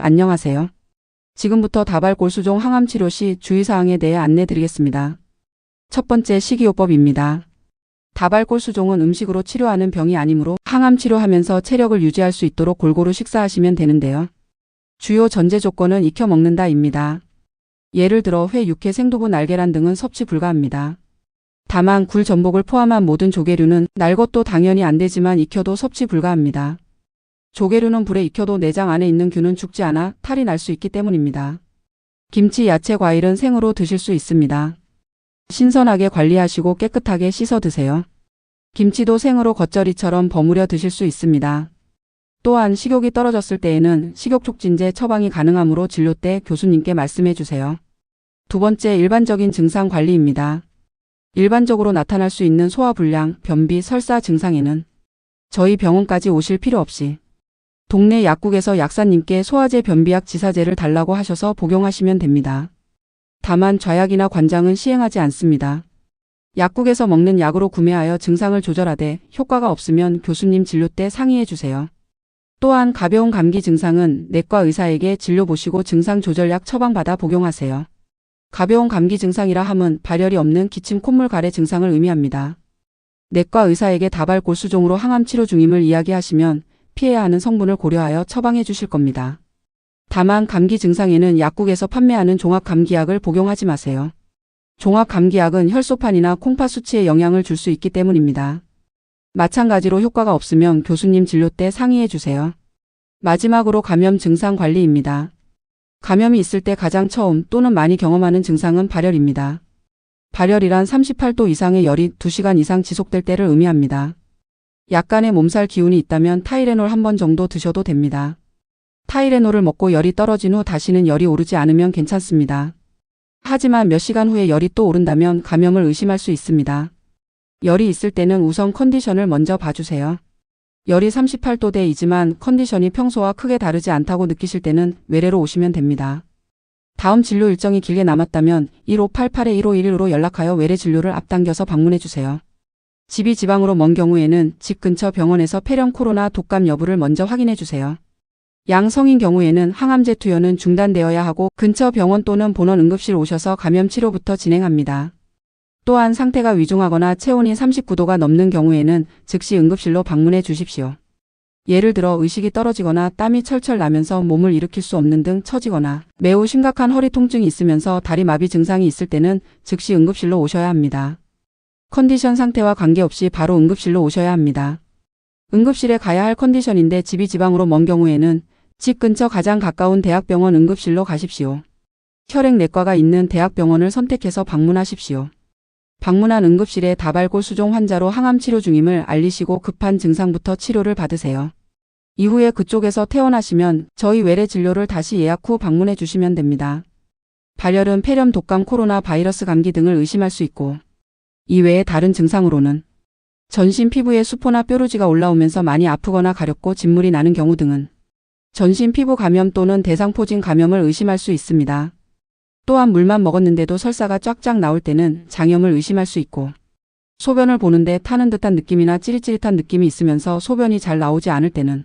안녕하세요. 지금부터 다발골수종 항암 치료 시 주의사항에 대해 안내드리겠습니다. 첫 번째, 식이요법입니다. 다발골수종은 음식으로 치료하는 병이 아니므로 항암 치료하면서 체력을 유지할 수 있도록 골고루 식사하시면 되는데요. 주요 전제 조건은 익혀 먹는다입니다. 예를 들어 회, 육회, 생두부, 날계란 등은 섭취 불가합니다. 다만 굴, 전복을 포함한 모든 조개류는 날 것도 당연히 안 되지만 익혀도 섭취 불가합니다. 조개류는 불에 익혀도 내장 안에 있는 균은 죽지 않아 탈이 날 수 있기 때문입니다. 김치, 야채, 과일은 생으로 드실 수 있습니다. 신선하게 관리하시고 깨끗하게 씻어 드세요. 김치도 생으로 겉절이처럼 버무려 드실 수 있습니다. 또한 식욕이 떨어졌을 때에는 식욕촉진제 처방이 가능하므로 진료 때 교수님께 말씀해 주세요. 두 번째, 일반적인 증상 관리입니다. 일반적으로 나타날 수 있는 소화불량, 변비, 설사 증상에는 저희 병원까지 오실 필요 없이 동네 약국에서 약사님께 소화제, 변비약, 지사제를 달라고 하셔서 복용하시면 됩니다. 다만 좌약이나 관장은 시행하지 않습니다. 약국에서 먹는 약으로 구매하여 증상을 조절하되 효과가 없으면 교수님 진료 때 상의해 주세요. 또한 가벼운 감기 증상은 내과 의사에게 진료 보시고 증상 조절약 처방받아 복용하세요. 가벼운 감기 증상이라 함은 발열이 없는 기침, 콧물, 가래 증상을 의미합니다. 내과 의사에게 다발골수종으로 항암 치료 중임을 이야기하시면 피해야 하는 성분을 고려하여 처방해 주실 겁니다. 다만 감기 증상에는 약국에서 판매하는 종합감기약을 복용하지 마세요. 종합감기약은 혈소판이나 콩팥 수치에 영향을 줄 수 있기 때문입니다. 마찬가지로 효과가 없으면 교수님 진료 때 상의해 주세요. 마지막으로 감염 증상 관리입니다. 감염이 있을 때 가장 처음 또는 많이 경험하는 증상은 발열입니다. 발열이란 38도 이상의 열이 2시간 이상 지속될 때를 의미합니다. 약간의 몸살 기운이 있다면 타이레놀 한 번 정도 드셔도 됩니다. 타이레놀을 먹고 열이 떨어진 후 다시는 열이 오르지 않으면 괜찮습니다. 하지만 몇 시간 후에 열이 또 오른다면 감염을 의심할 수 있습니다. 열이 있을 때는 우선 컨디션을 먼저 봐주세요. 열이 38도대이지만 컨디션이 평소와 크게 다르지 않다고 느끼실 때는 외래로 오시면 됩니다. 다음 진료 일정이 길게 남았다면 1588-1511로 연락하여 외래 진료를 앞당겨서 방문해주세요. 집이 지방으로 먼 경우에는 집 근처 병원에서 폐렴, 코로나, 독감 여부를 먼저 확인해주세요. 양성인 경우에는 항암제 투여는 중단되어야 하고 근처 병원 또는 본원 응급실 오셔서 감염 치료부터 진행합니다. 또한 상태가 위중하거나 체온이 39도가 넘는 경우에는 즉시 응급실로 방문해 주십시오. 예를 들어 의식이 떨어지거나 땀이 철철 나면서 몸을 일으킬 수 없는 등 처지거나 매우 심각한 허리 통증이 있으면서 다리 마비 증상이 있을 때는 즉시 응급실로 오셔야 합니다. 컨디션 상태와 관계없이 바로 응급실로 오셔야 합니다. 응급실에 가야 할 컨디션인데 집이 지방으로 먼 경우에는 집 근처 가장 가까운 대학병원 응급실로 가십시오. 혈액내과가 있는 대학병원을 선택해서 방문하십시오. 방문한 응급실에 다발골수종 환자로 항암 치료 중임을 알리시고 급한 증상부터 치료를 받으세요. 이후에 그쪽에서 퇴원하시면 저희 외래 진료를 다시 예약 후 방문해 주시면 됩니다. 발열은 폐렴, 독감, 코로나 바이러스 감기 등을 의심할 수 있고 이외에 다른 증상으로는 전신 피부에 수포나 뾰루지가 올라오면서 많이 아프거나 가렵고 진물이 나는 경우 등은 전신 피부 감염 또는 대상포진 감염을 의심할 수 있습니다. 또한 물만 먹었는데도 설사가 쫙쫙 나올 때는 장염을 의심할 수 있고 소변을 보는데 타는 듯한 느낌이나 찌릿찌릿한 느낌이 있으면서 소변이 잘 나오지 않을 때는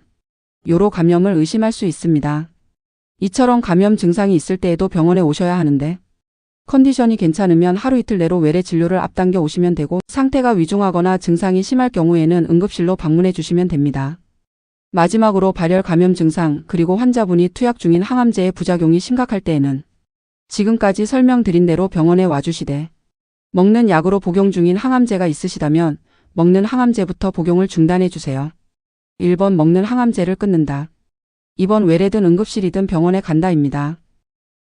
요로 감염을 의심할 수 있습니다. 이처럼 감염 증상이 있을 때에도 병원에 오셔야 하는데 컨디션이 괜찮으면 하루 이틀 내로 외래 진료를 앞당겨 오시면 되고 상태가 위중하거나 증상이 심할 경우에는 응급실로 방문해 주시면 됩니다. 마지막으로 발열 감염 증상 그리고 환자분이 투약 중인 항암제의 부작용이 심각할 때에는 지금까지 설명드린 대로 병원에 와주시되 먹는 약으로 복용 중인 항암제가 있으시다면 먹는 항암제부터 복용을 중단해 주세요. 1번 먹는 항암제를 끊는다. 2번 외래든 응급실이든 병원에 간다입니다.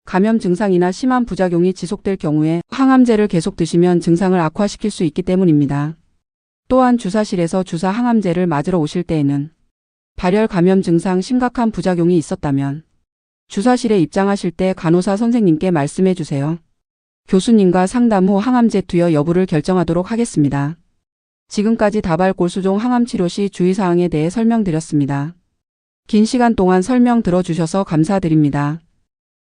감염 증상이나 심한 부작용이 지속될 경우에 항암제를 계속 드시면 증상을 악화시킬 수 있기 때문입니다. 또한 주사실에서 주사 항암제를 맞으러 오실 때에는 발열 감염 증상 심각한 부작용이 있었다면 주사실에 입장하실 때 간호사 선생님께 말씀해 주세요. 교수님과 상담 후 항암제 투여 여부를 결정하도록 하겠습니다. 지금까지 다발골수종 항암 치료 시 주의사항에 대해 설명드렸습니다. 긴 시간 동안 설명 들어주셔서 감사드립니다.